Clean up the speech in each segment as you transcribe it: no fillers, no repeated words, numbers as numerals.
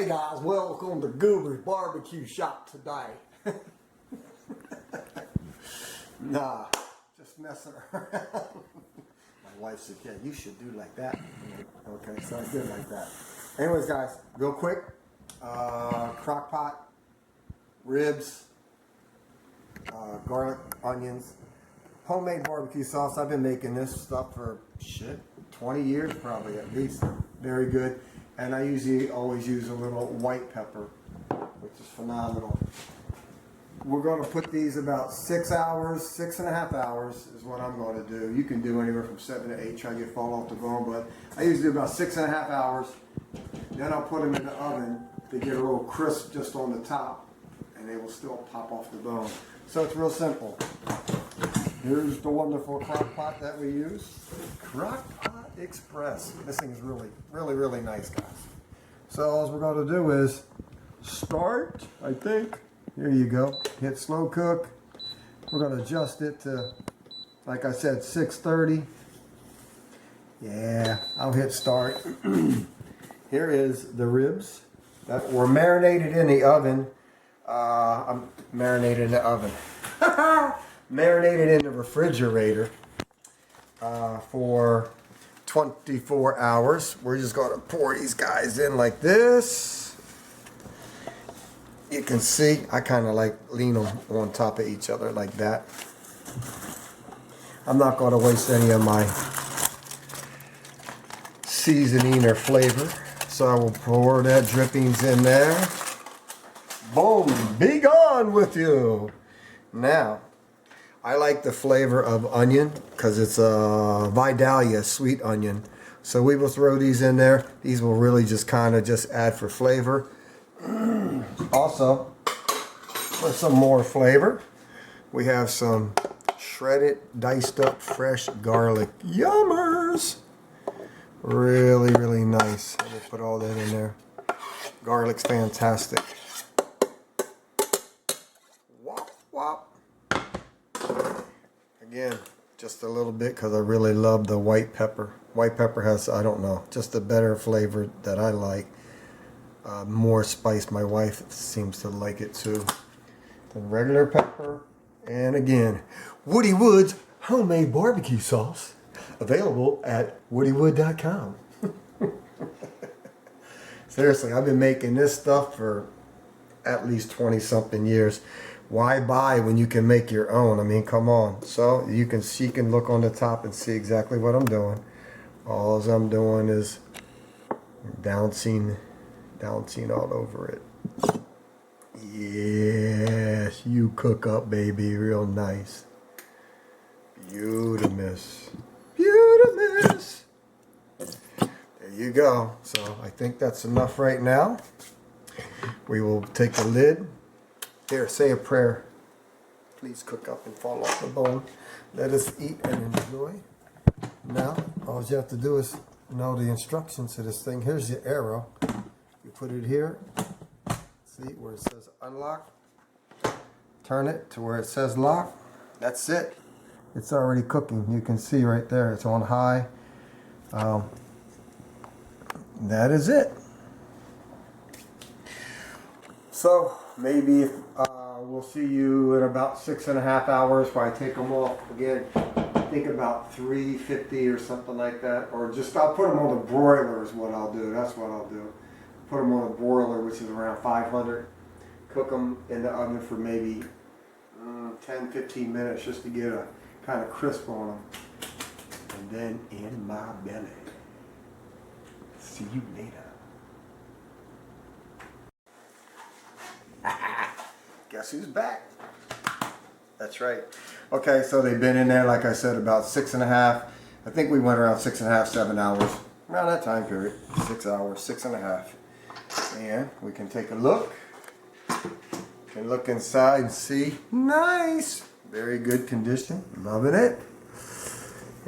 Hey guys, welcome to Goober's Barbecue Shop today. Nah, just messing around. My wife said, yeah, you should do like that. Okay, so I did like that. Anyways guys, real quick, crock pot, ribs, garlic, onions, homemade barbecue sauce. I've been making this stuff for 20 years probably at least. Very good. And I usually always use a little white pepper, which is phenomenal. We're going to put these about 6 hours, 6.5 hours is what I'm going to do. You can do anywhere from 7 to 8, try to get fall off the bone, but I usually do about 6.5 hours. Then I'll put them in the oven to get a little crisp just on the top, and they will still pop off the bone. So it's real simple. Here's the wonderful crock pot that we use. Crock Pot Express. This thing is really nice, guys. So all we're going to do is start, I think. Here you go. Hit slow cook. We're going to adjust it to, like I said, 630. Yeah, I'll hit start. Here is the ribs that were marinated in the oven. I'm marinated in the oven. Marinated in the refrigerator for 24 hours. We're just going to pour these guys in like this. You can see I kind of like lean them on top of each other like that. I'm not going to waste any of my seasoning or flavor, so I will pour that drippings in there. Boom, be gone with you. Now, I like the flavor of onion because it's a Vidalia sweet onion. So we will throw these in there. These will really just kind of just add for flavor. Also, for some more flavor, we have some shredded, diced up, fresh garlic. Yummers! Really nice. Let me put all that in there. Garlic's fantastic. Wop, wop. Again, just a little bit because I really love the white pepper. White pepper has, I don't know, just a better flavor that I like. More spice. My wife seems to like it too. The regular pepper. And again, Woody Wood's homemade barbecue sauce. Available at woodywood.com. Seriously, I've been making this stuff for at least 20 something years. Why buy when you can make your own? I mean, come on. So you can look on the top and see exactly what I'm doing. All I'm doing is bouncing all over it. Yes, you cook up, baby, real nice. Beautimous. Beautimous. There you go. So I think that's enough right now. We will take the lid. Here, say a prayer. Please cook up and fall off the bone. Let us eat and enjoy. Now, all you have to do is know the instructions to this thing. Here's your arrow. You put it here. See where it says unlock. Turn it to where it says lock. That's it. It's already cooking. You can see right there. It's on high. That is it. So maybe we'll see you in about 6.5 hours while I take them off again. I think about 350 or something like that, or just I'll put them on the broiler is what I'll do. That's what I'll do. Put them on a broiler, which is around 500. Cook them in the oven for maybe 10-15 minutes just to get a kind of crisp on them. And then in my belly. See you later. Guess who's back? That's right. Okay, so they've been in there, like I said, about 6.5. I think we went around 6.5, 7 hours. Around that time period. 6 hours, 6.5. And we can take a look. Can look inside and see. Nice. Very good condition. Loving it.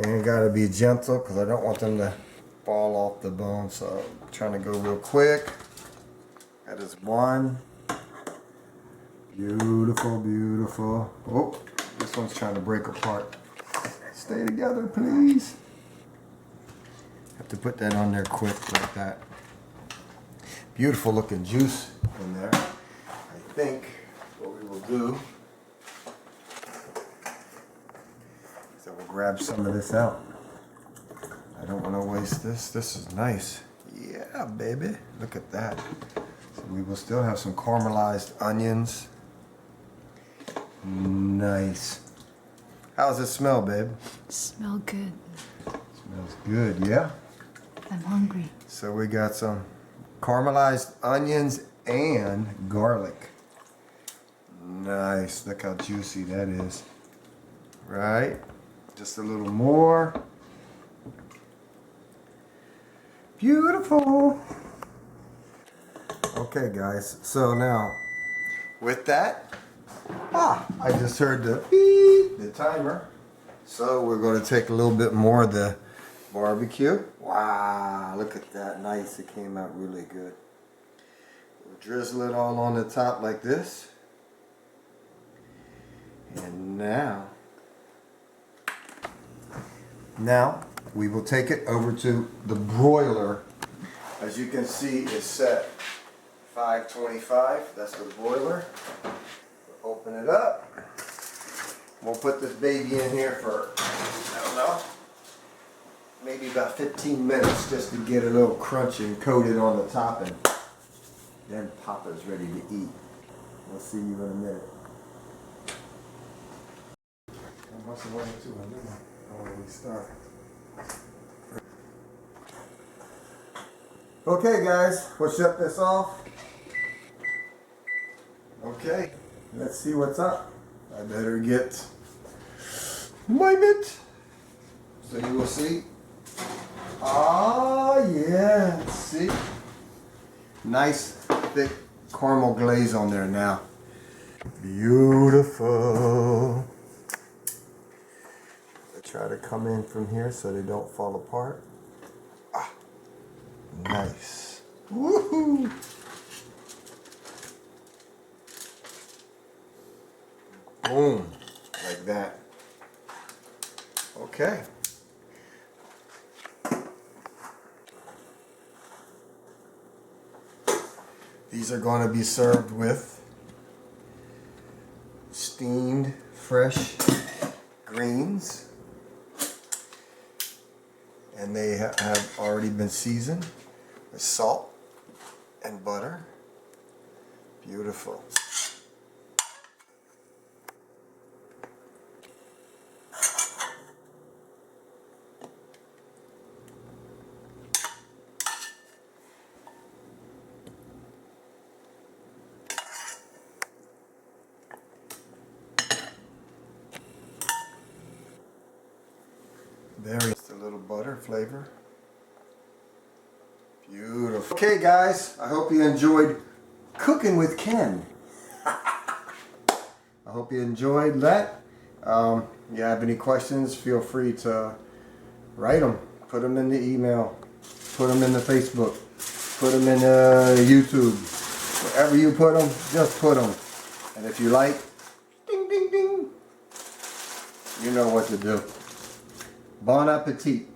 And gotta be gentle because I don't want them to fall off the bone. So I'm trying to go real quick. That is one. Beautiful, beautiful. Oh, this one's trying to break apart. Stay together, please. Have to put that on there quick like that. Beautiful looking juice in there. I think what we will do is I will grab some of this out. I don't want to waste this. This is nice. Yeah, baby. Look at that. So we will still have some caramelized onions. Nice. How's it smell, babe? Smell good. Smells good, yeah? I'm hungry. So we got some caramelized onions and garlic. Nice. Look how juicy that is. Right? Just a little more. Beautiful. Okay, guys. So now, with that, I just heard the beep, the timer. So we're going to take a little bit more of the barbecue. Wow, look at that. Nice. It came out really good. We'll drizzle it all on the top like this. And now we will take it over to the broiler. As you can see, it's set 525. That's the broiler. We'll open it up. We'll put this baby in here for, I don't know, maybe about 15 minutes just to get a little crunchy and coated on the top, and then Papa's ready to eat. We'll see you in a minute. What's the way to a minute? When we start. Okay, guys, we'll shut this off. Okay, let's see what's up. I better get my mitt so you will see. Ah, yeah, see? Nice thick caramel glaze on there now. Beautiful. I try to come in from here so they don't fall apart. Ah, nice. Woohoo! Boom, like that. Okay. These are going to be served with steamed fresh greens, and they have already been seasoned with salt and butter. Beautiful. There is a little butter flavor. Beautiful. Okay, guys, I hope you enjoyed cooking with Ken. I hope you enjoyed that. If you have any questions, feel free to write them. Put them in the email. Put them in the Facebook. Put them in YouTube. Wherever you put them, just put them. And if you like, ding, ding, ding. You know what to do. Bon appetit.